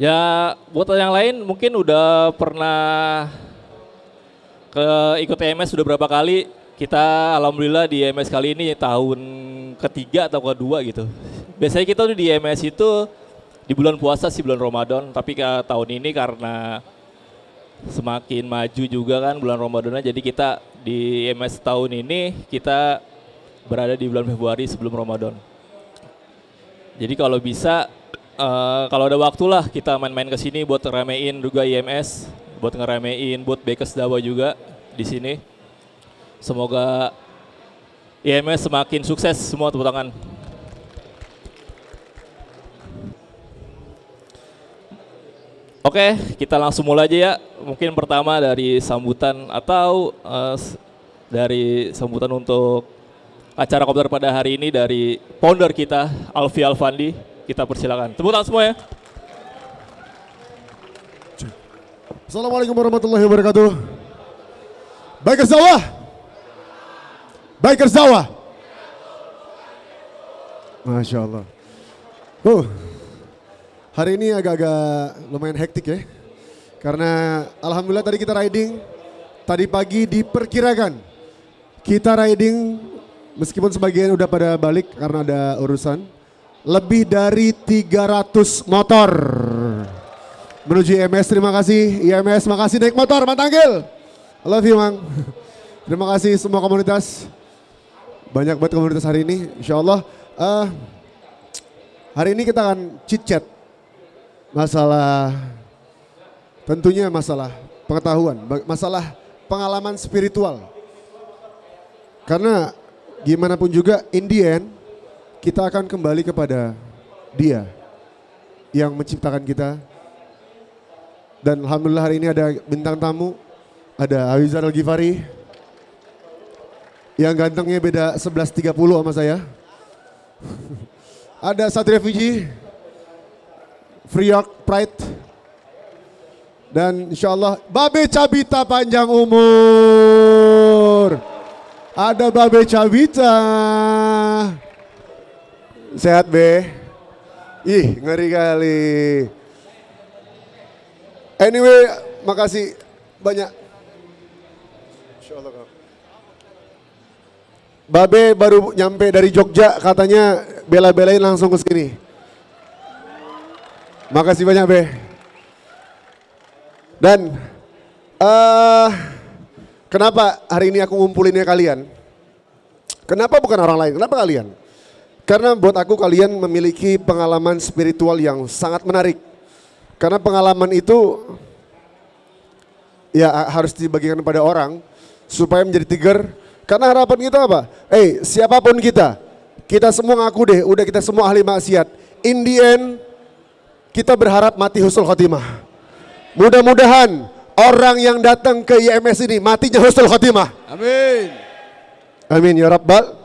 Ya buat yang lain mungkin udah pernah ikut EMS sudah berapa kali. Kita alhamdulillah di EMS kali ini tahun ketiga atau kedua gitu. Biasanya kita tuh di EMS itu di bulan puasa sih, bulan Ramadan. Tapi tahun ini karena semakin maju juga kan bulan Ramadannya, jadi kita di EMS tahun ini kita berada di bulan Februari sebelum Ramadan. Jadi kalau bisa, kalau ada waktu lah kita main-main ke sini buat ramein juga IMS, buat ngeramein buat Bekes Dawa juga di sini. Semoga IMS semakin sukses semua, tepuk tangan. Oke, kita langsung mulai aja ya. Mungkin pertama dari sambutan atau dari sambutan untuk acara kopdar pada hari ini dari founder kita, Alfi Alfandi. Kita persilakan. Tepuk tangan semua ya. Assalamualaikum warahmatullahi wabarakatuh. Bikers Dawa. Bikers Dawa. Masya Allah. Hari ini agak-agak lumayan hektik ya. Karena alhamdulillah tadi kita riding. Tadi pagi diperkirakan kita riding, meskipun sebagian udah pada balik karena ada urusan, lebih dari 300 motor menuju IMS. Terima kasih IMS, makasih naik motor, Mantanggil. I love you, Mang. Terima kasih semua komunitas. Banyak banget komunitas hari ini, insya Allah. Hari ini kita akan chit-chat masalah, tentunya masalah pengetahuan, masalah pengalaman spiritual. Karena gimana pun juga in the end kita akan kembali kepada Dia yang menciptakan kita. Dan alhamdulillah hari ini ada bintang tamu, ada Abizar Al-Ghifari yang gantengnya beda 11.30 sama saya. Ada Satria Fiji, Free York Pride, dan insya Allah Babe Cabita panjang umur. Ada Babe Cabita. Sehat Be? Ih ngeri kali. Anyway, makasih banyak. Insya Allah. Babe baru nyampe dari Jogja, katanya bela-belain langsung ke sini. Makasih banyak Be. Dan kenapa hari ini aku ngumpulinnya kalian? Kenapa bukan orang lain? Kenapa kalian? Karena buat aku kalian memiliki pengalaman spiritual yang sangat menarik. Karena pengalaman itu ya harus dibagikan kepada orang supaya menjadi trigger. Karena harapan kita apa? Siapapun kita semua ngaku deh, udah kita semua ahli maksiat. In the end, kita berharap mati husnul khotimah. Mudah-mudahan orang yang datang ke IMS ini matinya husnul khotimah. Amin. Amin ya Rabbal.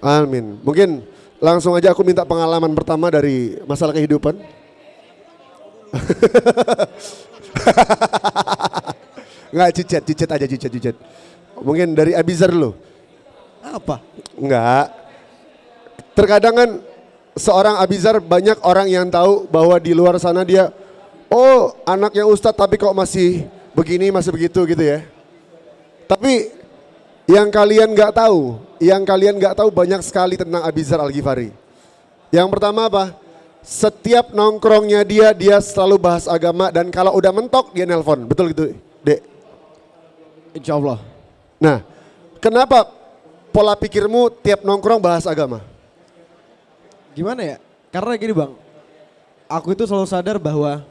Amin. Mungkin langsung aja aku minta pengalaman pertama dari masalah kehidupan. Enggak, cicet aja. Mungkin dari Abizar dulu. Apa? Enggak. Terkadang kan seorang Abizar banyak orang yang tahu bahwa di luar sana dia, oh anaknya Ustadz tapi kok masih begini, masih begitu gitu ya. Tapi yang kalian nggak tahu banyak sekali tentang Abizar Al-Ghifari. Yang pertama apa? Setiap nongkrongnya dia selalu bahas agama, dan kalau udah mentok dia nelpon. Betul gitu, Dek? Insya Allah. Nah, kenapa pola pikirmu tiap nongkrong bahas agama? Gimana ya? Karena gini Bang, aku itu selalu sadar bahwa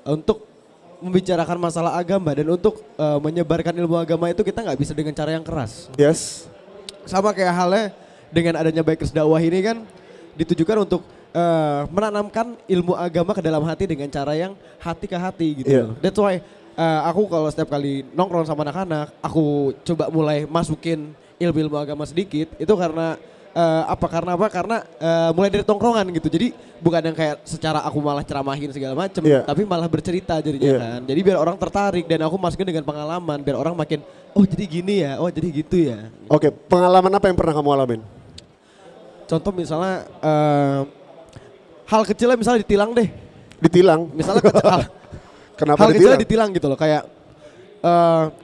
untuk membicarakan masalah agama dan untuk menyebarkan ilmu agama itu kita nggak bisa dengan cara yang keras. Yes. Sama kayak halnya dengan adanya Bikers Dakwah ini kan ditujukan untuk menanamkan ilmu agama ke dalam hati dengan cara yang hati ke hati gitu. Yeah. That's why aku kalau setiap kali nongkrong sama anak-anak, aku coba mulai masukin ilmu-ilmu agama sedikit. Itu karena Karena mulai dari tongkrongan gitu. Jadi bukan yang kayak secara aku malah ceramahin segala macem, tapi malah bercerita jadinya kan. Jadi biar orang tertarik dan aku masukin dengan pengalaman biar orang makin oh jadi gini ya, oh jadi gitu ya. Oke, pengalaman apa yang pernah kamu alamin? Contoh misalnya hal kecilnya misalnya ditilang deh. Ditilang. Misalnya Kenapa hal kecil ditilang? ditilang gitu loh, kayak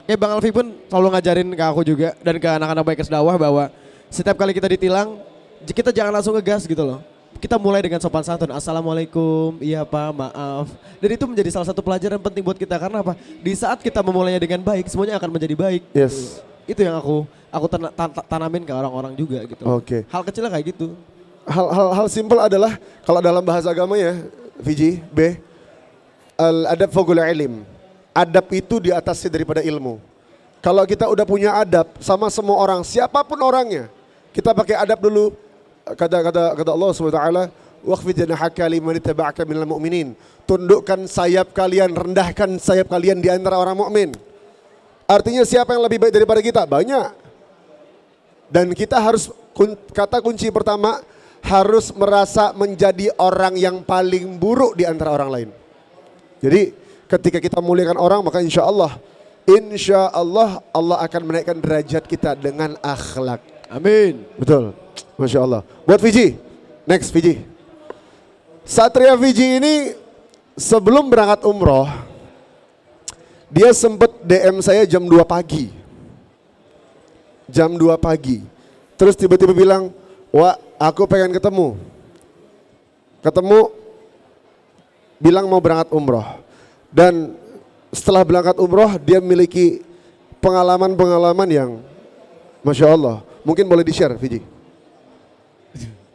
kayak Bang Alfi pun selalu ngajarin ke aku juga dan ke anak-anak Bikers Dakwah bahwa setiap kali kita ditilang, kita jangan langsung ngegas gitu loh. Kita mulai dengan sopan santun, assalamualaikum, iya pak, maaf. Dan itu menjadi salah satu pelajaran penting buat kita, karena apa? Di saat kita memulainya dengan baik, semuanya akan menjadi baik. Yes. Itu yang aku tanamin ke orang-orang juga gitu. Oke. Hal kecilnya kayak gitu. Hal simpel adalah kalau dalam bahasa agama ya, Fiji, B, al-adab fawqul ilm. Adab itu di atasnya daripada ilmu. Kalau kita udah punya adab sama semua orang, siapapun orangnya, kita pakai adab dulu. Kata Allah SWT, waqfid janahaka liman ittaba'aka minal mu'minin. Tundukkan sayap kalian, rendahkan sayap kalian di antara orang mukmin. Artinya siapa yang lebih baik daripada kita? Banyak. Dan kita harus, kata kunci pertama, harus merasa menjadi orang yang paling buruk di antara orang lain. Jadi ketika kita muliakan orang, maka insya Allah Allah akan menaikkan derajat kita dengan akhlak. Amin. Betul. Masya Allah. Buat Fiji, next Fiji. Satria Fiji ini sebelum berangkat umroh, dia sempat DM saya jam 2 pagi. Jam 2 pagi. Terus tiba-tiba bilang, wah aku pengen ketemu. Bilang mau berangkat umroh. Dan setelah berangkat umroh, dia memiliki pengalaman-pengalaman yang Masya Allah. Mungkin boleh di-share, Fiji.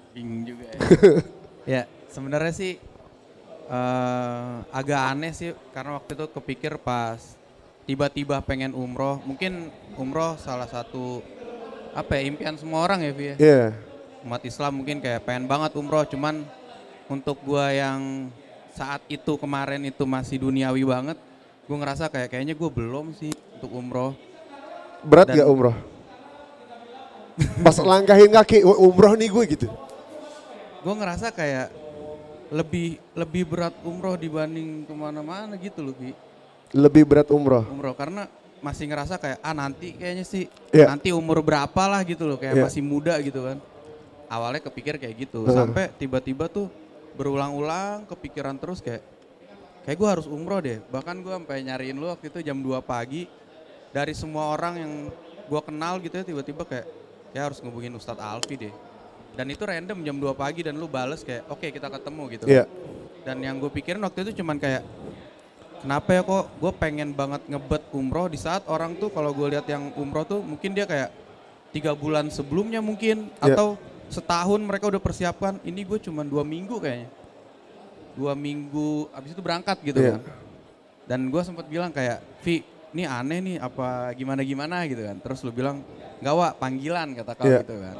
Bingung juga ya. Ya, sebenarnya sih agak aneh sih, karena waktu itu kepikir pas tiba-tiba pengen umroh. Mungkin umroh salah satu impian semua orang ya, Vi ya. Iya. Umat Islam mungkin kayak pengen banget umroh, cuman untuk gua yang saat itu kemarin itu masih duniawi banget, gua ngerasa kayaknya gua belum sih untuk umroh. Berat gak umroh? Pas langkahin kaki, umroh nih gue gitu. Gue ngerasa kayak lebih berat umroh dibanding kemana-mana gitu loh, Bi. Lebih berat umroh. Umroh karena masih ngerasa kayak nanti kayaknya sih Yeah. nanti umur berapa lah gitu loh, kayak Yeah. masih muda gitu kan. Awalnya kepikir kayak gitu, sampai tiba-tiba tuh berulang-ulang kepikiran terus kayak gue harus umroh deh. Bahkan gue sampai nyariin lu waktu itu jam 2 pagi dari semua orang yang gue kenal gitu ya, tiba-tiba kayak harus ngubungin Ustadz Alfi deh. Dan itu random jam 2 pagi dan lu bales kayak oke, kita ketemu gitu. Iya. Dan yang gue pikirin waktu itu cuman kayak kenapa ya kok gue pengen banget ngebet umroh di saat orang tuh kalau gue lihat yang umroh tuh mungkin dia kayak 3 bulan sebelumnya mungkin atau setahun mereka udah persiapkan. Ini gue cuman 2 minggu kayaknya. 2 minggu abis itu berangkat gitu kan. Dan gue sempat bilang kayak, Vi, ini aneh nih apa gimana gitu kan. Terus lu bilang, enggak Wak, panggilan kata kau gitu kan.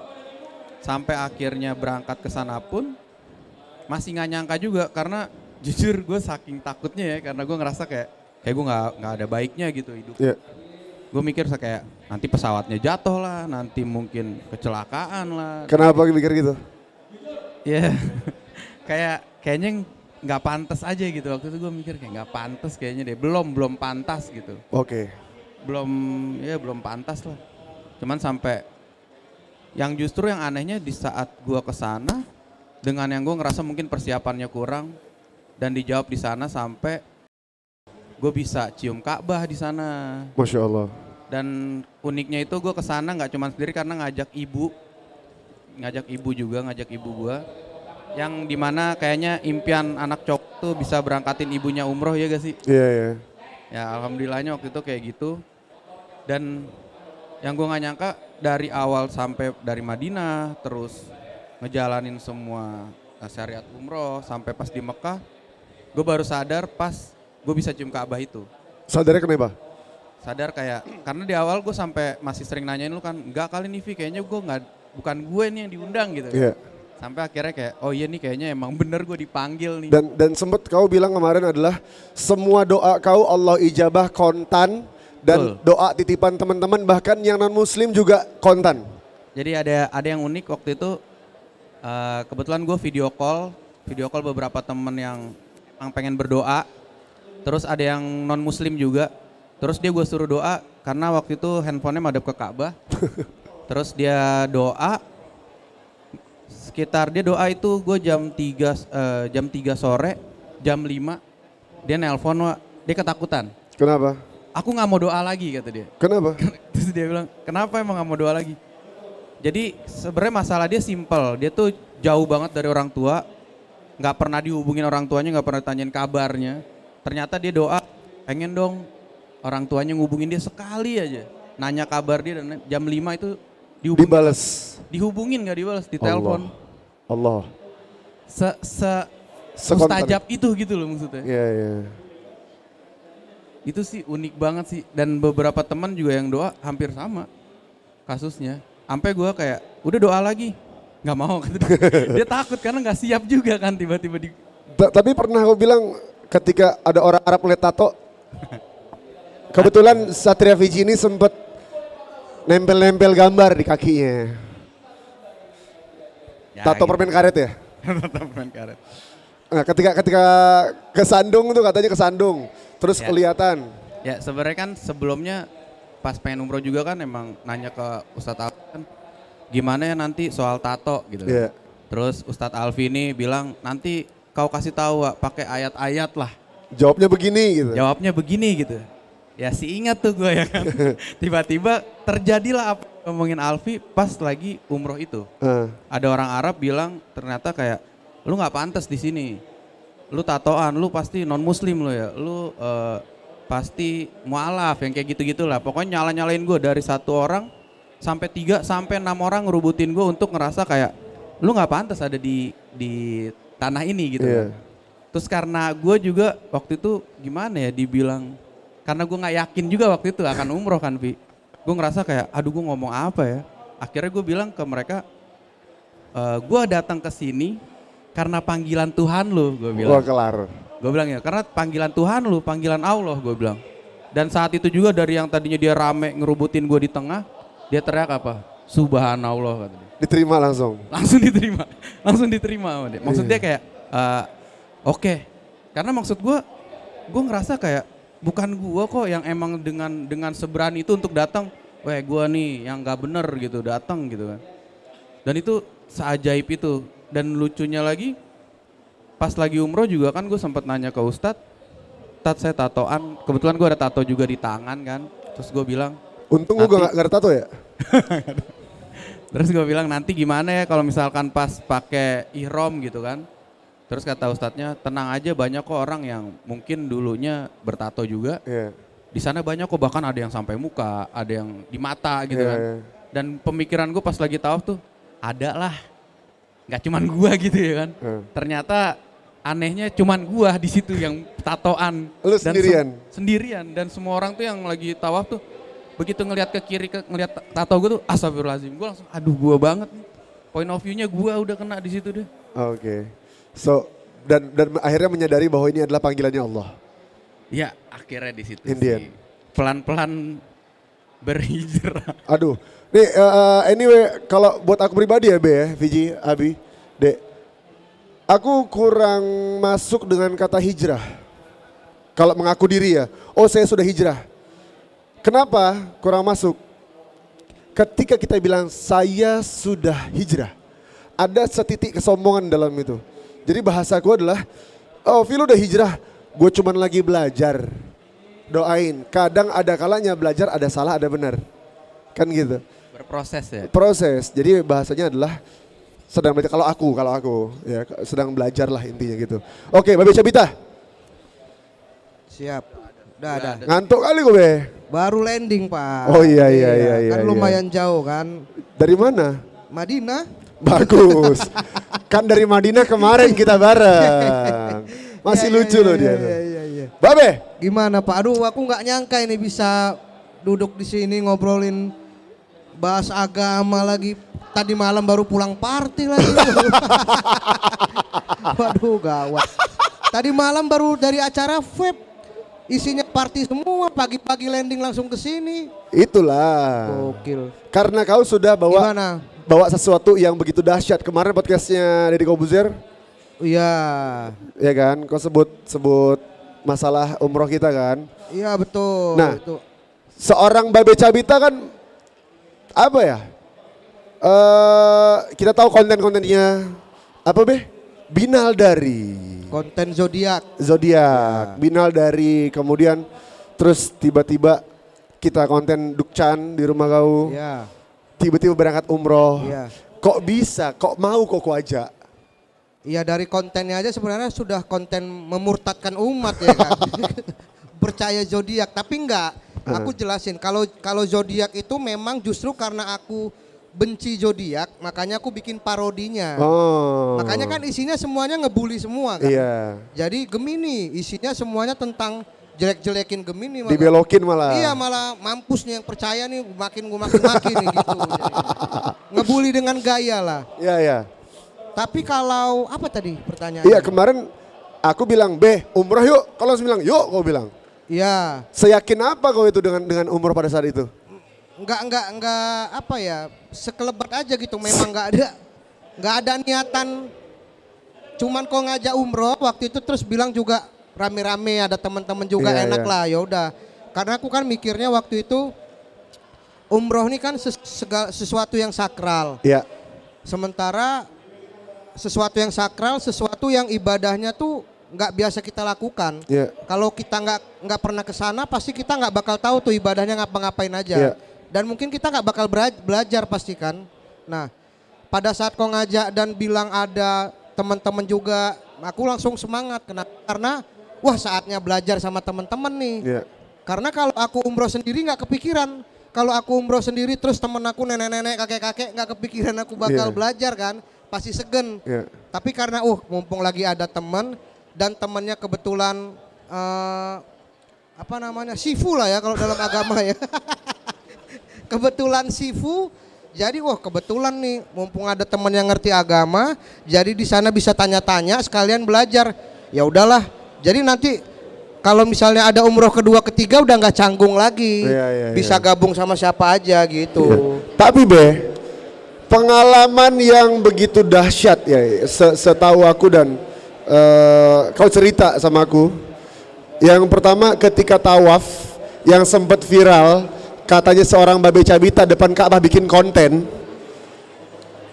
Sampai akhirnya berangkat ke sana pun masih nggak nyangka juga, karena jujur gue saking takutnya ya, karena gue ngerasa kayak gue nggak ada baiknya gitu hidup. Gue mikir kayak nanti pesawatnya jatuh lah, nanti mungkin kecelakaan lah. Kenapa mikir gitu? Ya kayaknya nggak pantas aja gitu. Waktu itu gue mikir kayak nggak pantas kayaknya deh, belum pantas gitu. Oke. Belum pantas lah. Cuman sampai yang justru yang anehnya di saat gue kesana dengan yang gue ngerasa mungkin persiapannya kurang dan dijawab di sana sampai gue bisa cium Ka'bah di sana. Masya Allah. Dan uniknya itu gue kesana nggak cuma sendiri karena ngajak ibu juga, ngajak ibu gue. Yang dimana kayaknya impian anak cowok tuh bisa berangkatin ibunya umroh, ya gak sih? Iya. Ya alhamdulillahnya waktu itu kayak gitu. Dan yang gue gak nyangka dari awal sampai dari Madinah terus ngejalanin semua syariat umroh sampai pas di Mekah, gue baru sadar pas gue bisa cium Ka'bah itu. Sadarnya kenapa? Sadar kayak, karena di awal gue sampai masih sering nanyain lu kan, enggak kali nih Vi, kayaknya bukan gue nih yang diundang gitu. Iya. Sampai akhirnya kayak, oh iya nih kayaknya emang bener gue dipanggil nih. Dan sempat kau bilang kemarin adalah semua doa kau Allah ijabah kontan dan doa titipan teman-teman bahkan yang non muslim juga kontan. Jadi ada yang unik waktu itu, kebetulan gue video call beberapa temen yang pengen berdoa. Terus ada yang non muslim juga. Terus dia gue suruh doa karena waktu itu handphonenya madep ke Ka'bah. Terus dia doa, sekitar dia doa itu gue jam 3 sore jam 5 dia nelpon, Wak. Dia ketakutan. Kenapa? Aku nggak mau doa lagi kata dia. Kenapa? Terus dia bilang, kenapa emang nggak mau doa lagi? Jadi sebenarnya masalah dia simple. Dia tuh jauh banget dari orang tua. Nggak pernah dihubungin orang tuanya, nggak pernah tanyain kabarnya. Ternyata dia doa, pengen dong orang tuanya ngubungin dia sekali aja. Nanya kabar dia dan jam 5 itu Dibales. dihubungin nggak dibalas, ditelepon. Allah. Mustajab itu gitu loh maksudnya. Iya, iya. Itu sih unik banget sih. Dan beberapa teman juga yang doa hampir sama kasusnya. Sampai gue kayak, udah doa lagi. Gak mau. Dia takut karena gak siap juga kan tiba-tiba di... Tapi pernah aku bilang ketika ada orang Arab melihat tato, kebetulan Satria Fiji ini sempat nempel-nempel gambar di kakinya. Ya, Tato gitu. permen karet ya? Tato permen karet. Nah, ketika kesandung tuh katanya kesandung, terus Ya. kelihatan. Ya sebenarnya kan sebelumnya pas pengen umroh juga kan emang nanya ke Ustadz Alfi kan gimana ya nanti soal tato gitu kan. Iya. Terus Ustadz Alfi ini bilang nanti kau kasih tahu Wak, pakai ayat-ayat lah. Jawabnya begini gitu. Jawabnya begini gitu. Ya sih ingat tuh gue ya kan. Tiba-tiba terjadilah apa yang ngomongin Alfi pas lagi umroh itu. Ada orang Arab bilang ternyata kayak lu nggak pantas di sini. Lu tatoan, lu pasti non muslim lu ya. Lu pasti mualaf yang kayak gitu-gitu lah. Pokoknya nyala-nyalain gue dari 1 orang sampai 3 sampai 6 orang ngerubutin gue untuk ngerasa kayak lu nggak pantas ada di tanah ini gitu. Iya. Kan. Terus karena gue juga waktu itu gimana ya dibilang karena gue nggak yakin juga waktu itu akan umroh kan Vi. Gue ngerasa kayak aduh gue ngomong apa ya. Akhirnya gue bilang ke mereka gue datang ke sini karena panggilan Tuhan lu, gue bilang. Wah kelar. Gue bilang ya, karena panggilan Tuhan lu, panggilan Allah, gue bilang. Dan saat itu juga dari yang tadinya dia rame ngerubutin gue di tengah, dia teriak apa? Subhanallah katanya. Diterima langsung. Langsung diterima sama dia. Maksud dia kayak, oke. Karena maksud gue ngerasa kayak bukan gue kok yang emang dengan seberani itu untuk datang. Weh gue nih yang gak bener gitu, datang gitu kan. Dan itu seajaib itu. Dan lucunya lagi, pas lagi umroh juga kan gue sempat nanya ke Ustadz, saya tatoan, kebetulan gue ada tato juga di tangan kan, terus gue bilang, untung gue gak ada tato ya? Terus gue bilang nanti gimana ya kalau misalkan pas pakai ihrom gitu kan, terus kata Ustadznya tenang aja banyak kok orang yang mungkin dulunya bertato juga, di sana banyak kok bahkan ada yang sampai muka, ada yang di mata gitu kan, dan pemikiran gue pas lagi tawaf tuh ada lah. Gak cuman gua gitu ya kan. Ternyata anehnya cuman gua di situ yang tatoan. Lu sendirian? Sendirian dan semua orang tuh yang lagi tawaf tuh begitu ngelihat ke kiri ngelihat tato gua tuh astagfirullahaladzim. Gua langsung aduh gua banget nih. Point of view-nya gua udah kena di situ deh. Oke. So dan akhirnya menyadari bahwa ini adalah panggilannya Allah. Ya, akhirnya di situ Indian. sih. Pelan-pelan berhijrah. Aduh. Nih anyway kalau buat aku pribadi ya Be ya, Fiji, Abi, Dek. Aku kurang masuk dengan kata hijrah. Kalau mengaku diri ya, oh saya sudah hijrah. Kenapa kurang masuk? Ketika kita bilang saya sudah hijrah, ada setitik kesombongan dalam itu. Jadi bahasaku adalah, oh Phil udah hijrah, gue cuman lagi belajar. Doain, kadang ada kalanya belajar ada salah ada benar. Kan gitu. Berproses ya. Proses. Jadi bahasanya adalah sedang belajar. Kalau aku ya sedang belajar lah intinya gitu. Oke, Babe Cabita. Siap. Udah ada. Ngantuk kali gue, Be. Baru landing, Pak. Oh iya. Kan lumayan jauh kan. Dari mana? Madinah. Bagus. Kan dari Madinah kemarin kita bareng. Masih lucu loh dia. Iya. Babe. Gimana, Pak? Aduh, aku nggak nyangka ini bisa duduk di sini ngobrolin bahas agama lagi. Tadi malam baru pulang party lagi. Waduh, gawat. Tadi malam baru dari acara vape. Isinya party semua, pagi-pagi landing langsung ke sini. Itulah. Gokil. Karena kau sudah bawa sesuatu yang begitu dahsyat. Kemarin podcastnya Deddy Kobuzer. Iya. Ya kan, kau sebut masalah umroh kita kan. Iya betul. Nah, itu. Seorang Babe Cabita kan apa ya? Kita tahu konten-kontennya apa Be? Binal dari Konten zodiak. zodiak, binal dari kemudian terus tiba-tiba kita konten Dukcan di rumah kau. Iya. Tiba-tiba berangkat umroh. Iya. Kok bisa? Kok mau kok ajak? Iya, dari kontennya aja sebenarnya sudah konten memurtadkan umat ya kan. Percaya zodiak, tapi enggak. Aku jelasin kalau zodiak itu memang justru karena aku benci zodiak, makanya aku bikin parodinya. Oh. Makanya kan isinya semuanya ngebully semua kan. Iya. Jadi Gemini isinya semuanya tentang jelek-jelekin Gemini malah. Dibelokin malah. Iya, malah mampus nih yang percaya nih makin nih gitu. Jadi, ngebully dengan gaya lah. Iya, iya. Tapi kalau apa tadi pertanyaannya? Iya, kemarin aku bilang, umroh yuk." Kalau langsung bilang, "Yuk," kau bilang. Iya. Seyakin apa kau itu dengan umroh pada saat itu? Enggak apa ya, sekelebat aja gitu, memang enggak ada niatan. Cuman kok ngajak umroh waktu itu terus bilang juga rame-rame ada teman-teman juga Iya, enak iya. lah, ya udah. Karena aku kan mikirnya waktu itu umroh ini kan sesuatu yang sakral. Iya. Sementara sesuatu yang sakral, sesuatu yang ibadahnya tuh nggak biasa kita lakukan. Iya. Kalau kita nggak pernah ke sana, pasti kita nggak bakal tahu tuh ibadahnya ngapa-ngapain aja. Iya. Dan mungkin kita nggak bakal belajar pasti kan. Nah, pada saat kau ngajak dan bilang ada teman-teman juga, aku langsung semangat. Kenapa? Karena wah saatnya belajar sama teman-teman nih. Iya. Karena kalau aku umroh sendiri nggak kepikiran. Kalau aku umroh sendiri terus temen aku nenek-nenek, kakek-kakek nggak kepikiran aku bakal Iya. belajar kan. Pasti segen. Iya. Tapi karena mumpung lagi ada teman dan temannya kebetulan sifu lah ya kalau dalam agama ya. Kebetulan sifu, jadi kebetulan nih mumpung ada teman yang ngerti agama, jadi di sana bisa tanya-tanya sekalian belajar. Ya udahlah. Jadi nanti kalau misalnya ada umroh kedua ketiga udah nggak canggung lagi. Iya, Bisa gabung sama siapa aja gitu. Iya. Tapi pengalaman yang begitu dahsyat ya, setahu aku dan kau cerita sama aku. Yang pertama ketika tawaf yang sempat viral, katanya seorang babe cabita depan Ka'bah bikin konten.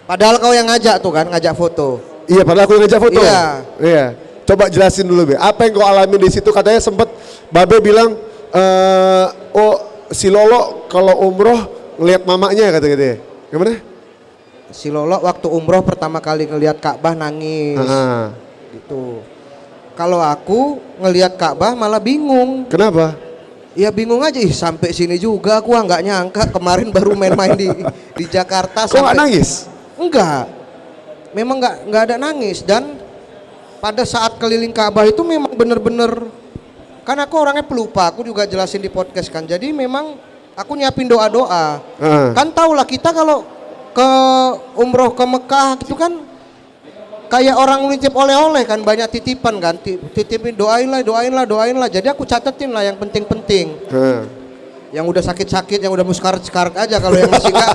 Padahal kau yang ngajak tuh kan, ngajak foto. Iya, padahal aku yang ngajak foto. Iya. Iya. Coba jelasin dulu, Be. Apa yang kau alami di situ? Katanya sempat babe bilang, si Lolo kalau umroh ngeliat mamanya kata-kata. Gimana? Si Lolo waktu umroh pertama kali ngelihat Ka'bah nangis. Gitu. Kalau aku ngelihat Ka'bah malah bingung. Kenapa? Ya bingung aja, sampai sini juga aku nggak nyangka kemarin baru main-main di Jakarta. Kok nggak nangis? Enggak, memang nggak ada nangis. Dan pada saat keliling Ka'bah itu memang bener-bener, kan aku orangnya pelupa, aku juga jelasin di podcast kan. Jadi memang aku nyiapin doa-doa. Kan tau lah kita kalau ke umroh ke Mekah gitu kan kayak orang nitip oleh-oleh kan, banyak titipan kan, titipin doainlah. Jadi aku catetin lah yang penting-penting. Yang udah sakit-sakit, yang udah muskarat-sekarat aja, kalau yang masih enggak.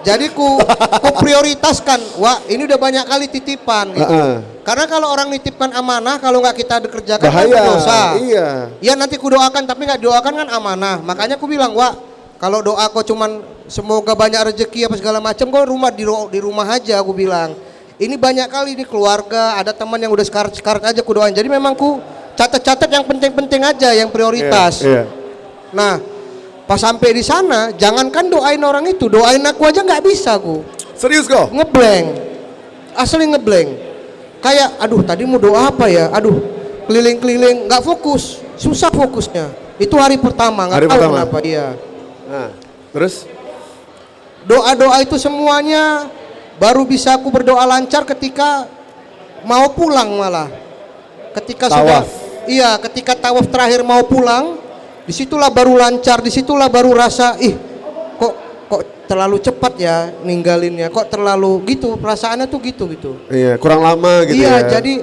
Jadi ku prioritaskan, wah ini udah banyak kali titipan gitu. Karena kalau orang nitipkan amanah, kalau nggak kita kerjakan kan dosa. Iya. Ya nanti ku doakan tapi nggak doakan kan amanah. Makanya ku bilang, wah kalau doa kok cuman semoga banyak rezeki apa segala macam, kok di rumah aja, aku bilang. Ini banyak kali di keluarga, ada teman yang udah sekarat aja ku doain. Jadi memang ku catat yang penting-penting aja, yang prioritas. Iya. Nah, pas sampai di sana, jangankan doain orang itu, doain aku aja nggak bisa aku. Serius kok? Ngeblank, asli ngeblank. Kayak, aduh tadi mau doa apa ya? Aduh, keliling-keliling, nggak fokus, susah fokusnya. Itu hari pertama, nggak tahu kenapa. Iya. Nah, terus? Doa-doa itu semuanya baru bisa aku berdoa lancar ketika mau pulang malah. Ketika tawaf. Ketika tawaf terakhir mau pulang, disitulah baru lancar, disitulah baru rasa, kok terlalu cepat ya ninggalinnya, kok terlalu gitu, perasaannya tuh gitu. Iya, kurang lama gitu ya. Iya, jadi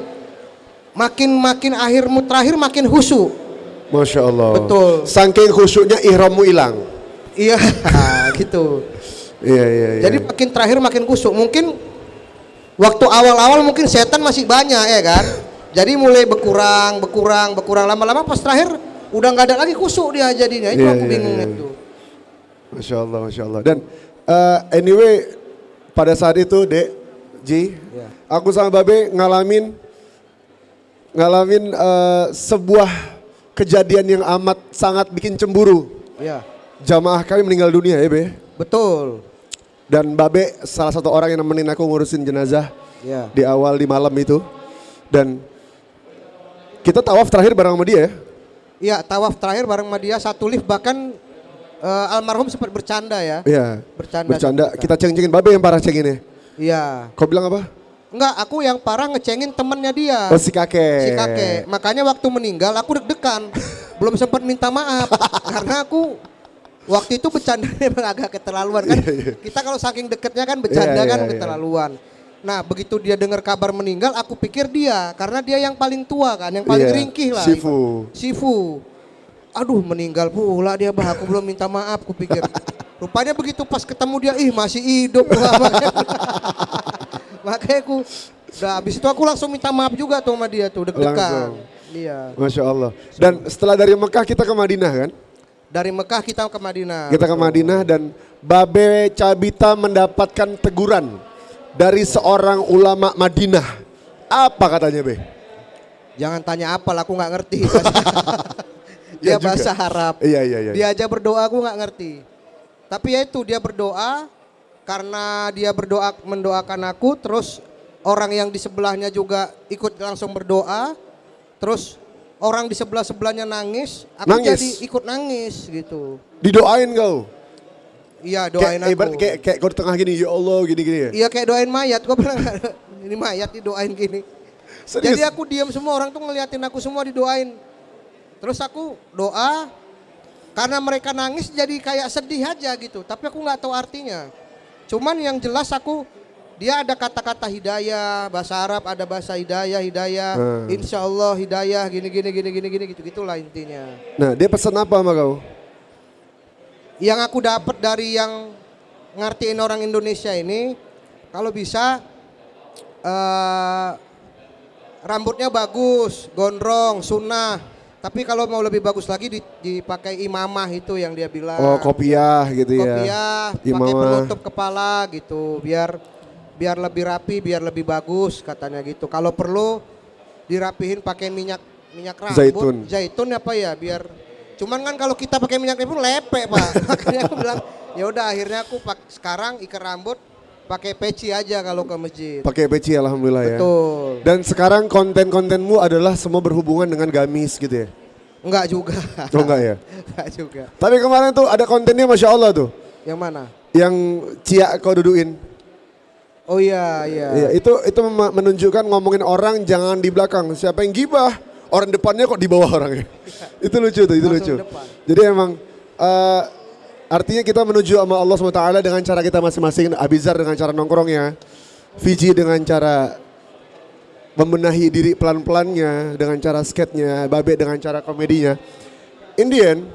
makin akhirmu terakhir makin khusyuk. Masya Allah. Betul. Saking khusyuknya ihrammu hilang. Iya, gitu. Iya. Jadi makin terakhir makin khusyuk. Mungkin waktu awal-awal mungkin setan masih banyak ya kan. Jadi mulai berkurang, lama-lama pas terakhir udah nggak ada lagi khusyuk dia jadinya. Itu aku bingung itu. Masya Allah. Dan anyway pada saat itu Dek, Ji, Ya. aku sama Babe ngalamin sebuah kejadian yang amat sangat bikin cemburu. Ya, Jamaah kami meninggal dunia ya Be. betul. Dan Babe salah satu orang yang nemenin aku ngurusin jenazah Ya. di awal di malam itu. Dan kita tawaf terakhir bareng sama dia ya. Iya, tawaf terakhir bareng sama dia satu lift, bahkan almarhum sempat bercanda ya. Iya. Bercanda. Kita ceng-cengin Babe yang parah cenginnya. Iya. Kau bilang apa? Enggak, aku yang parah ngecengin temennya dia. Oh si kakek. Si kakek. Makanya waktu meninggal aku deg-degan. Belum sempat minta maaf. Karena aku waktu itu bercandanya memang agak keterlaluan kan. Kita kalau saking deketnya kan bercanda kan keterlaluan. Nah begitu dia dengar kabar meninggal, aku pikir dia. Karena dia yang paling tua kan, yang paling ringkih lah. Sifu. Aduh meninggal pula dia bah, aku belum minta maaf, aku pikir. Rupanya begitu pas ketemu dia, ih masih hidup. Makanya aku, udah habis itu aku langsung minta maaf juga tuh sama dia tuh, deg-degan. Iya. Masya Allah. Dan setelah dari Mekah kita ke Madinah kan? Dari Mekah kita ke Madinah. Kita ke Madinah dan Babe Cabita mendapatkan teguran dari seorang ulama Madinah. Apa katanya Be? Jangan tanya apa lah, aku nggak ngerti. Dia bahasa Arab. Iya. Dia aja berdoa aku nggak ngerti. Tapi ya itu dia berdoa, karena dia berdoa mendoakan aku, terus orang yang di sebelahnya juga ikut langsung berdoa, terus orang di sebelahnya nangis, aku jadi ikut nangis gitu. Didoain kau? Iya doain aku. Kayak kau di tengah gini, ya Allah gini-gini ya? Iya kayak doain mayat, kau pernah ini mayat didoain gini. Serius? Jadi aku diam, semua orang tuh ngeliatin aku semua didoain. Terus aku doa, karena mereka nangis jadi kayak sedih aja gitu, tapi aku nggak tahu artinya. Cuman yang jelas dia ada kata-kata hidayah, bahasa Arab ada bahasa hidayah, insya Allah hidayah, gini gitu-gitulah intinya. Nah dia pesan apa sama kau? Yang aku dapat dari yang ngertiin orang Indonesia ini, kalau bisa rambutnya bagus, gondrong, sunnah. Tapi kalau mau lebih bagus lagi dipakai imamah itu yang dia bilang. Oh kopiah gitu ya. Kopiah, pakai penutup kepala gitu, biar lebih rapi, biar lebih bagus katanya gitu. Kalau perlu dirapihin pakai minyak rambut, zaitun apa ya, biar. Cuman kan kalau kita pakai minyak rambut lepek Pak. Makanya aku bilang ya udah akhirnya aku sekarang ikat rambut pakai peci aja kalau ke masjid. Pakai peci alhamdulillah ya. Betul. Dan sekarang konten-kontenmu adalah semua berhubungan dengan gamis gitu ya? Enggak juga. Oh enggak ya? Enggak juga. Tapi kemarin tuh ada kontennya Masya Allah tuh. Yang mana? Yang Cia kau duduin. Oh iya. Iya itu menunjukkan ngomongin orang jangan di belakang. Siapa yang gibah, orang depannya kok di bawah orangnya. Itu lucu tuh, itu lucu. Depan. Jadi emang artinya kita menuju sama Allah SWT dengan cara kita masing-masing. Abizar dengan cara nongkrongnya, Fiji dengan cara membenahi diri pelan-pelannya, dengan cara skate-nya, Babe dengan cara komedinya. In the end,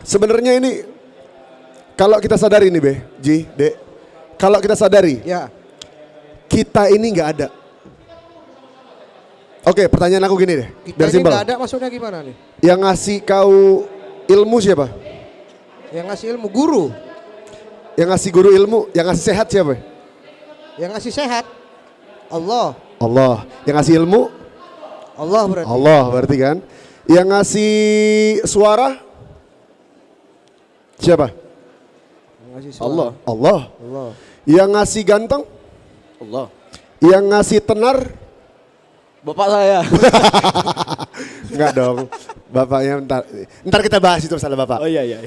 sebenarnya ini kalau kita sadari nih Be, Ji, Dek. Kalau kita sadari, ya. Kita ini nggak ada. Oke, pertanyaan aku gini deh. Kita ini nggak ada maksudnya gimana nih? Yang ngasih kau ilmu siapa? Yang ngasih ilmu guru. Yang ngasih guru ilmu, yang ngasih sehat siapa? Yang ngasih sehat Allah. Allah. Yang ngasih ilmu? Allah berarti kan. Yang ngasih suara? Siapa? Yang ngasih suara. Allah. Yang ngasih ganteng? Allah. Yang ngasih tenar? Bapak saya. Enggak dong. Bapaknya ntar kita bahas itu masalah bapak. Oh iya.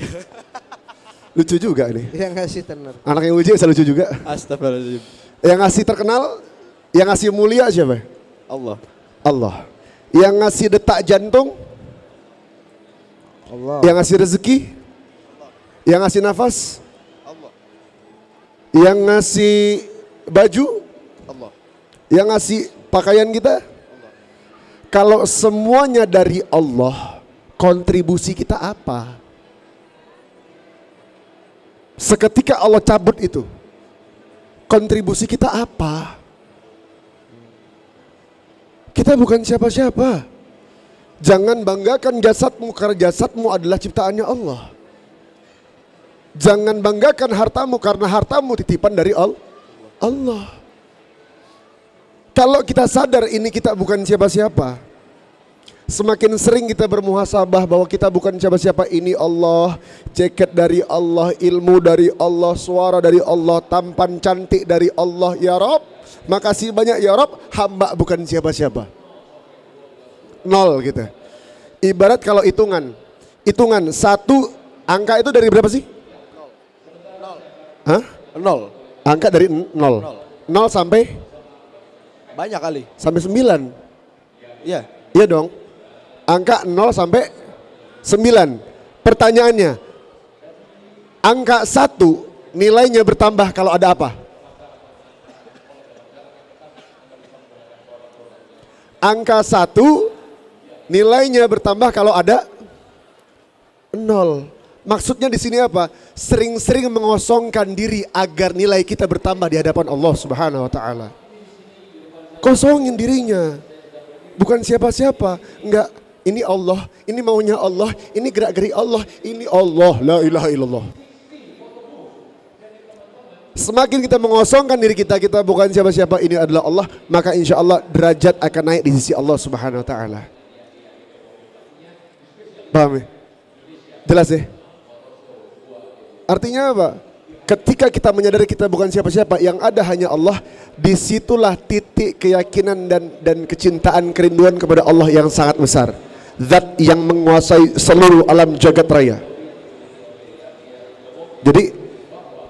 Lucu juga nih. Yang ngasih tenar. Anak yang uji bisa lucu juga. Astagfirullahaladzim. Yang ngasih terkenal, yang ngasih mulia siapa? Allah. Yang ngasih detak jantung? Allah. Yang ngasih rezeki? Yang ngasih nafas? Allah. Yang ngasih baju? Allah. Yang ngasih pakaian kita? Allah. Kalau semuanya dari Allah, kontribusi kita apa? Seketika Allah cabut itu, kontribusi kita apa? Kita bukan siapa-siapa. Jangan banggakan jasadmu karena jasadmu adalah ciptaannya Allah. Jangan banggakan hartamu karena hartamu titipan dari Allah. Kalau kita sadar ini kita bukan siapa-siapa, semakin sering kita bermuhasabah bahwa kita bukan siapa-siapa, ini Allah, jaket dari Allah, ilmu dari Allah, suara dari Allah, tampan cantik dari Allah, ya Rob, makasih banyak ya Rob, hamba bukan siapa-siapa. Nol gitu. Ibarat kalau hitungan satu angka itu dari berapa sih? Hah? Nol. Angka dari nol. Nol sampai? Banyak kali. Sampai 9. Iya. Iya dong. Angka 0 sampai 9. Pertanyaannya, angka 1 nilainya bertambah kalau ada apa? Angka 1 nilainya bertambah kalau ada 0. Maksudnya di sini apa? Sering-sering mengosongkan diri agar nilai kita bertambah di hadapan Allah Subhanahu wa taala. Kosongin dirinya. Bukan siapa-siapa. Enggak, ini Allah, ini maunya Allah, ini gerak-gerik Allah, ini Allah, la ilaha illallah. Semakin kita mengosongkan diri kita, kita bukan siapa-siapa, ini adalah Allah, maka insya Allah derajat akan naik di sisi Allah Subhanahu wa taala. Paham ya? Jelas ya? Artinya apa? Ketika kita menyadari kita bukan siapa-siapa, yang ada hanya Allah, disitulah titik keyakinan dan kecintaan, kerinduan kepada Allah yang sangat besar. Zat yang menguasai seluruh alam jagat raya. Jadi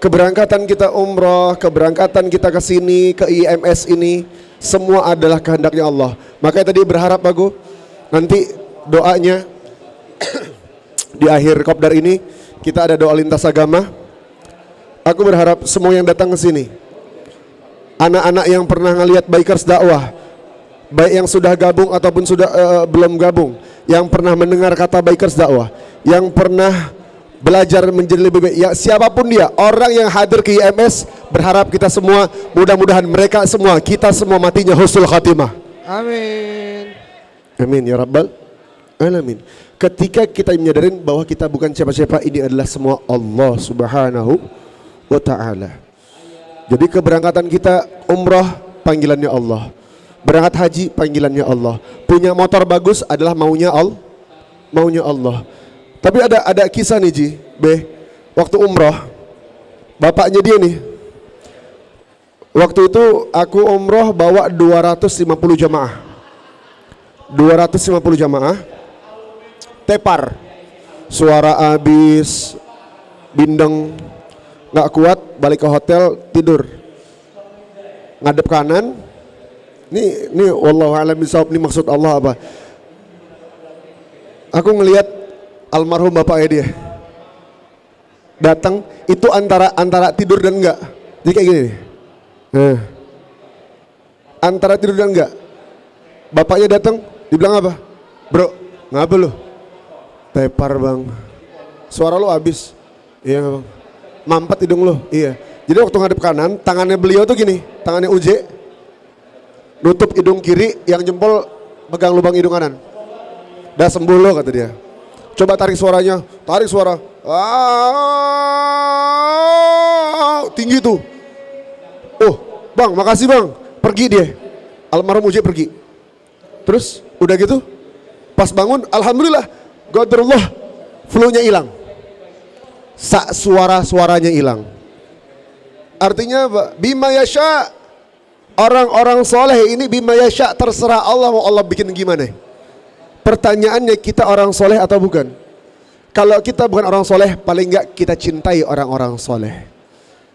keberangkatan kita umrah, keberangkatan kita ke sini, ke IMS ini, semua adalah kehendaknya Allah. Makanya tadi berharap aku, nanti doanya di akhir kopdar ini kita ada doa lintas agama. Aku berharap semua yang datang ke sini, anak-anak yang pernah ngelihat Bikers dakwah, baik yang sudah gabung ataupun sudah belum gabung, yang pernah mendengar kata Bikers dakwah, yang pernah belajar menjadi lebih baik, ya siapapun dia, orang yang hadir ke IMS, berharap kita semua, mudah-mudahan mereka semua, kita semua matinya husnul khatimah. Amin. Amin ya rabbal alamin. Ketika kita menyadarin bahwa kita bukan siapa-siapa, ini adalah semua Allah Subhanahu wa ta'ala. Jadi keberangkatan kita umrah, panggilannya Allah. Berangkat haji, panggilannya Allah. Punya motor bagus adalah maunya Allah. Tapi ada kisah nih Ji, waktu umrah, bapaknya dia nih, waktu itu aku umrah bawa 250 jamaah. 250 jamaah, tepar, suara habis, bindeng, nggak kuat, balik ke hotel, tidur, ngadep kanan. Ini wallahu a'lam bishawab, ini maksud Allah apa? Aku ngelihat almarhum bapaknya dia datang, itu antara tidur dan enggak. Jadi kayak gini nih. Antara tidur dan enggak. Bapaknya datang, dibilang apa? Bro, ngapa lu? Tepar bang. Suara lu habis. Iya bang. Mampet hidung lo, iya. Jadi waktu ngadep kanan, tangannya beliau tuh gini, tangannya Uje, nutup hidung kiri, yang jempol pegang lubang hidung kanan. Udah sembuh lo kata dia. Coba tarik suaranya, tarik suara, tinggi tuh. Oh bang, makasih bang, pergi dia. Almarhum Uje pergi. Terus udah gitu, pas bangun, alhamdulillah, qadarullah, flu-nya hilang. Suaranya hilang. Artinya apa? Bima yasha. Orang-orang soleh ini bima yasha, terserah Allah mau Allah bikin gimana. Pertanyaannya, kita orang soleh atau bukan? Kalau kita bukan orang soleh, paling enggak kita cintai orang-orang soleh.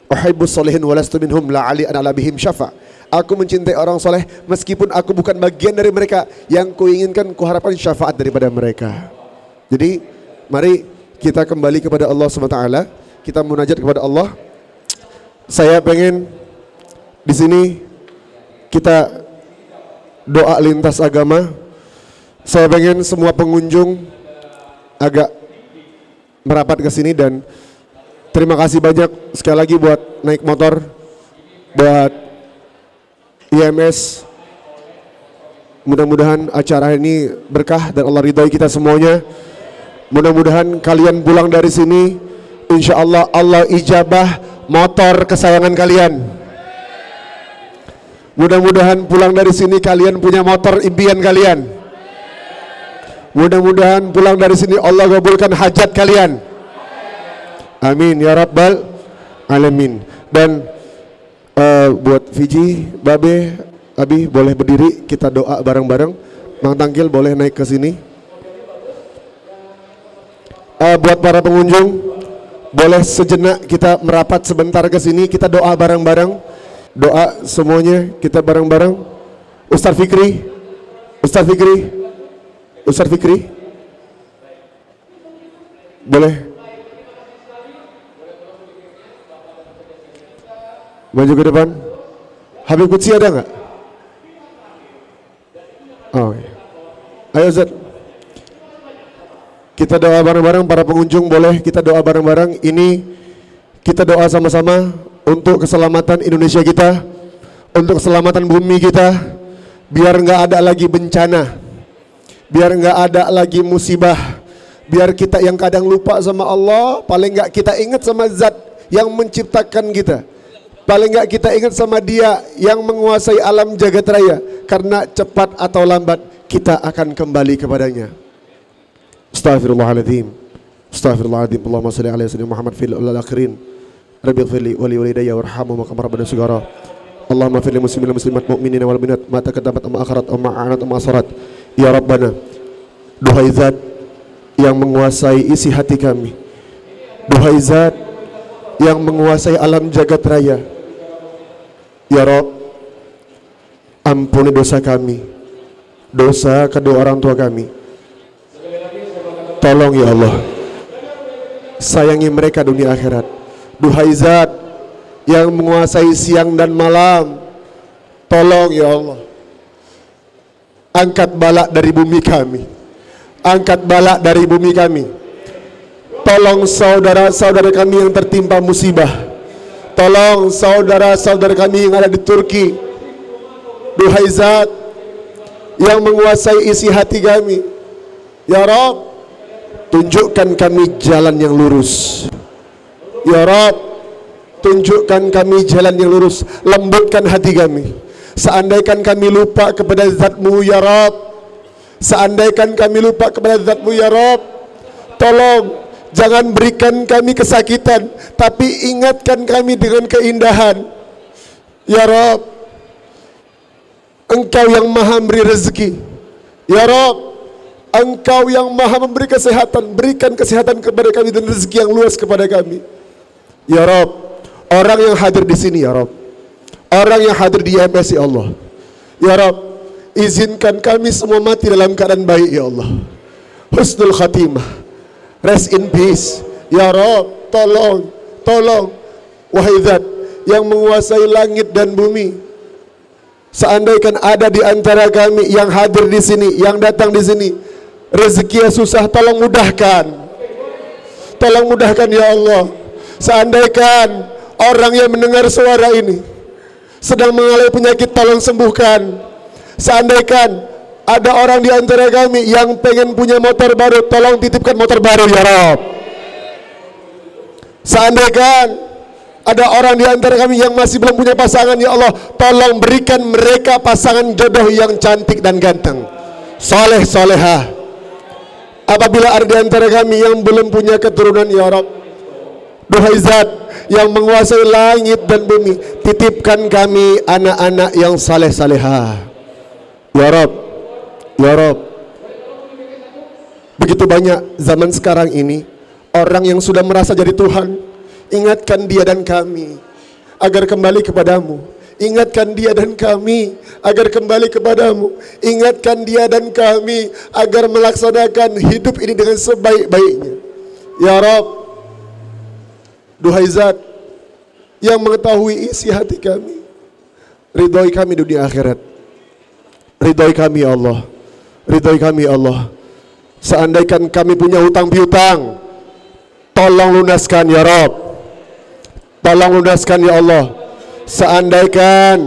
Uhibbus solihin walastu minhum la'ali ana labihim syafa. Aku mencintai orang soleh meskipun aku bukan bagian dari mereka. Yang kuinginkan, kuharapkan syafaat daripada mereka. Jadi mari kita kembali kepada Allah SWT, kita munajat kepada Allah. Saya pengen di sini kita doa lintas agama. Saya pengen semua pengunjung agak merapat ke sini, dan terima kasih banyak sekali lagi buat naik motor, buat IMS. Mudah-mudahan acara ini berkah dan Allah ridhoi kita semuanya. Mudah-mudahan kalian pulang dari sini, insya Allah Allah ijabah motor kesayangan kalian. Mudah-mudahan pulang dari sini kalian punya motor impian kalian. Mudah-mudahan pulang dari sini Allah kabulkan hajat kalian. Amin ya rabbal alamin. Dan buat Fiji, Babe, Abi boleh berdiri, kita doa bareng-bareng. Mang Tangkil boleh naik ke sini. Buat para pengunjung, boleh sejenak kita merapat sebentar ke sini, kita doa bareng-bareng. Doa semuanya kita bareng-bareng. Ustaz Fikri, Ustaz Fikri, Ustaz Fikri, boleh maju ke depan. Habib Qudsi ada nggak? Oh, iya. Ayo Ustaz. Kita doa bareng-bareng, para pengunjung boleh kita doa bareng-bareng. Ini kita doa sama-sama untuk keselamatan Indonesia kita, untuk keselamatan bumi kita, biar nggak ada lagi bencana, biar nggak ada lagi musibah, biar kita yang kadang lupa sama Allah, paling nggak kita ingat sama Zat yang menciptakan kita, paling nggak kita ingat sama Dia yang menguasai alam jagat raya, karena cepat atau lambat kita akan kembali kepadanya. Astaghfirullahaladzim, astaghfirullahaladzim. Allahumma salli ala sayyidina Muhammad fil akhirin. Rabbi ighfirli wa li walidayya warhamhum kama rabbana shighara. Allahumma fil muslimin wal muslimat mu'minina wal mu'minat ma taqaddamat ma akharat wa ma a'anat ma asarat. Ya Rabbana, duhai Zat yang menguasai isi hati kami, duhai Zat yang menguasai alam jagat raya, ya Rabb, ampuni dosa kami, dosa kedua orang tua kami. Tolong ya Allah, sayangi mereka dunia akhirat. Duhai Zat yang menguasai siang dan malam, tolong ya Allah, angkat balak dari bumi kami, angkat balak dari bumi kami. Tolong saudara-saudara kami yang tertimpa musibah, tolong saudara-saudara kami yang ada di Turki. Duhai Zat yang menguasai isi hati kami, ya Rabb, tunjukkan kami jalan yang lurus. Ya Rabb, tunjukkan kami jalan yang lurus. Lembutkan hati kami. Seandainya kami lupa kepada Zat-Mu ya Rabb, seandainya kami lupa kepada Zat-Mu ya Rabb, tolong jangan berikan kami kesakitan, tapi ingatkan kami dengan keindahan. Ya Rabb, Engkau yang maha memberi rezeki. Ya Rabb, Engkau yang maha memberi kesehatan, berikan kesehatan kepada kami dan rezeki yang luas kepada kami. Ya Rabb, orang yang hadir di sini ya Rabb, orang yang hadir di IMS ya Allah, ya Rabb, izinkan kami semua mati dalam keadaan baik ya Allah. Husnul khatimah, rest in peace. Ya Rabb, tolong, wahai Zat yang menguasai langit dan bumi, seandainya ada di antara kami yang hadir di sini, yang datang di sini, rezekinya susah, tolong mudahkan. Tolong mudahkan ya Allah. Seandainya orang yang mendengar suara ini sedang mengalami penyakit, tolong sembuhkan. Seandainya ada orang di antara kami yang pengen punya motor baru, tolong titipkan motor baru ya Rabb. Seandainya ada orang di antara kami yang masih belum punya pasangan, ya Allah, tolong berikan mereka pasangan jodoh yang cantik dan ganteng, soleh solehah. Apabila ada di antara kami yang belum punya keturunan, ya Rabb, duhai Zat yang menguasai langit dan bumi, titipkan kami anak-anak yang saleh salehah. Ya Rabb, ya Rabb. Begitu banyak zaman sekarang ini orang yang sudah merasa jadi Tuhan. Ingatkan dia dan kami agar kembali kepadamu. Ingatkan dia dan kami agar kembali kepadamu. Ingatkan dia dan kami agar melaksanakan hidup ini dengan sebaik-baiknya. Ya Rabb, duhai Zat yang mengetahui isi hati kami, ridhoi kami dunia akhirat. Ridhoi kami ya Allah, ridhoi kami ya Allah. Seandainya kami punya hutang piutang, tolong lunaskan ya Rabb, tolong lunaskan ya Allah. Seandainya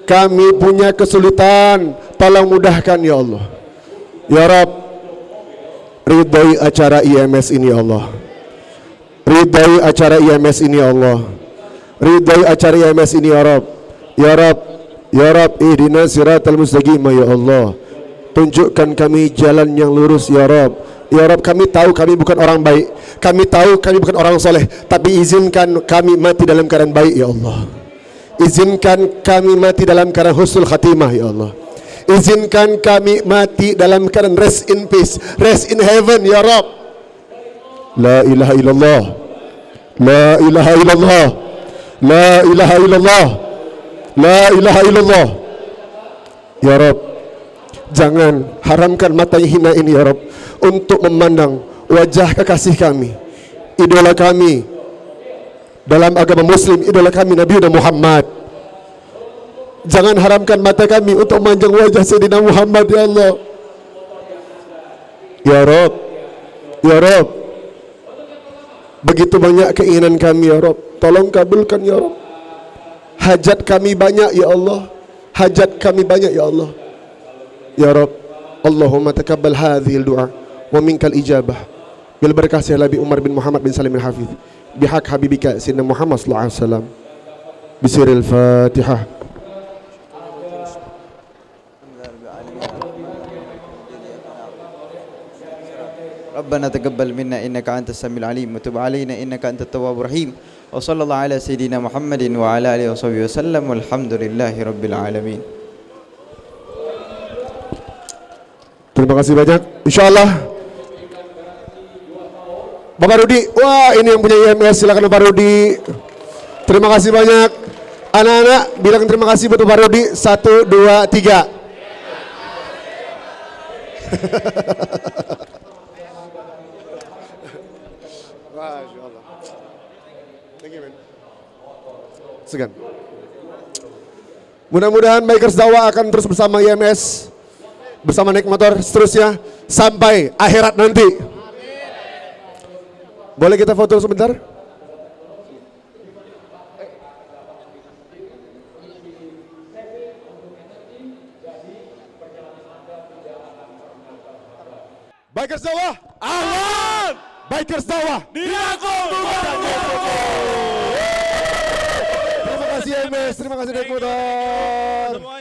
kami punya kesulitan, tolong mudahkan ya Allah. Ya Rabb, ridhoi acara IMS ini ya Allah, ridhoi acara IMS ini ya Allah, ridhoi acara IMS ini ya Rabb. Ya Rabb, Ya Rab, ihdinas siratal mustaqim ya Allah. Tunjukkan kami jalan yang lurus ya Rab. Ya Rab, kami tahu kami bukan orang baik. Kami tahu kami bukan orang soleh. Tapi izinkan kami mati dalam keadaan baik ya Allah. Izinkan kami mati dalam keadaan husnul khatimah ya Allah. Izinkan kami mati dalam keadaan rest in peace, rest in heaven ya Rab. La ilaha illallah. La ilaha illallah. La ilaha illallah. La ilaha illallah. Ya Rab, jangan haramkan mata yang hina ini ya Rab untuk memandang wajah kekasih kami, idola kami dalam agama muslim, idola kami Nabi Muhammad. Jangan haramkan mata kami untuk memandang wajah Sayyidina Muhammad ya Allah. Ya Rab, ya Rab, begitu banyak keinginan kami ya Rab, tolong kabulkan ya Rab. Hajat kami banyak ya Allah, hajat kami banyak ya Allah. Ya Rab, Allahumma takabbal hadhil du'a wa minkal ijabah bil barakah Nabi Umar bin Muhammad bin Salim al-Hafidh bihaq habibika Sayyidina Muhammad sallallahu alaihi wasallam. Bisiril Fatihah. ربنا تقبل منا إنك أنت السميع العليم وتب علينا إنك أنت التواب الرحيم وصلى الله على سيدنا محمد وعلى آله وصحبه وسلم والحمد لله رب العالمين. Terima kasih banyak. Insyaallah Bapak Rudi, wah ini yang punya IMS, silakan Bapak Rudi. Terima kasih banyak. Anak-anak bilang terima kasih buat Bapak Rudi. 1, 2, 3. Segan. Mudah-mudahan Bikers Dakwah akan terus bersama IMS, bersama naik motor seterusnya sampai akhirat nanti. Boleh kita foto sebentar? Bikers Dakwah, aman! Bikers Dakwah, dirangkul bukan Terima kasih IMS, terima kasih naik motor.